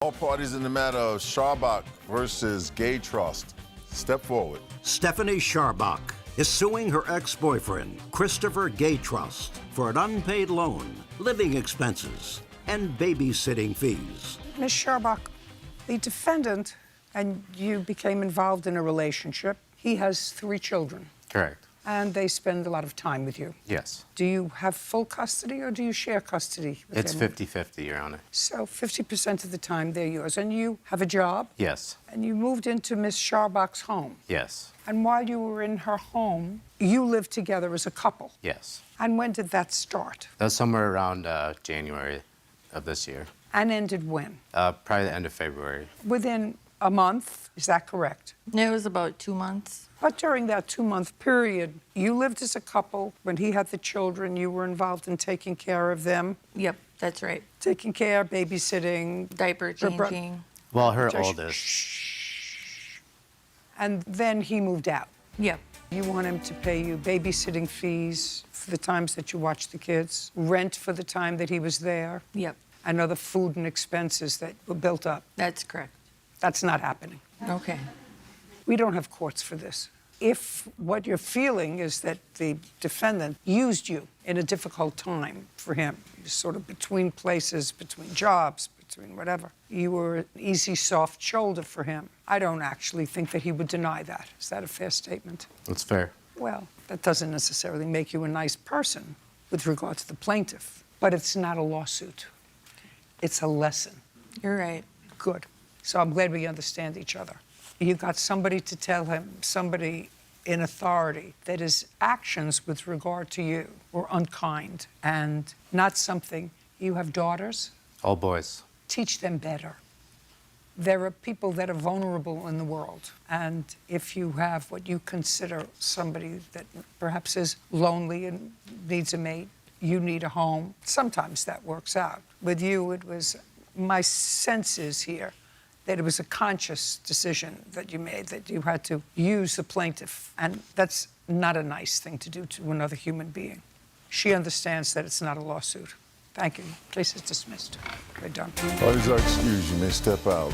All parties in the matter of Scharbach versus Gay Trust. Step forward. Stephanie Scharbach is suing her ex-boyfriend, Christopher Gay Trust, for an unpaid loan, living expenses, and babysitting fees. Ms. Scharbach, the defendant and you became involved in a relationship. He has 3 children. Correct. And they spend a lot of time with you. Yes. Do you have full custody or do you share custody with It's him? 50-50, Your Honor. So 50% of the time they're yours. And you have a job? Yes. And you moved into Ms. Scharbach's home? Yes. And while you were in her home, you lived together as a couple? Yes. And when did that start? That was somewhere around January of this year. And ended when? Probably the end of February. Within a month, is that correct? It was about 2 months. But during that 2-month period, you lived as a couple. When he had the children, you were involved in taking care of them? Yep, that's right. Taking care, babysitting. Diaper changing. Well, her Just oldest. Shh. And then he moved out. Yep. You want him to pay you babysitting fees for the times that you watched the kids, rent for the time that he was there, Yep, and other food and expenses that were built up. that's correct. That's not happening. Okay. We don't have courts for this. If what you're feeling is that the defendant used you in a difficult time for him, sort of between places, between jobs, between whatever, you were an easy, soft shoulder for him, I don't actually think that he would deny that. Is that a fair statement? That's fair. Well, that doesn't necessarily make you a nice person with regard to the plaintiff, but it's not a lawsuit. It's a lesson. You're right. Good. So I'm glad we understand each other. You got somebody to tell him, somebody in authority, that his actions with regard to you were unkind and not something. You have daughters? All boys. Teach them better. There are people that are vulnerable in the world, and if you have what you consider somebody that perhaps is lonely and needs a mate, you need a home, sometimes that works out. With you, it was, my sense is here, that it was a conscious decision that you made, that you had to use the plaintiff. And that's not a nice thing to do to another human being. She understands that it's not a lawsuit. Thank you. Case is dismissed. We're done. Parties are excused. You may step out.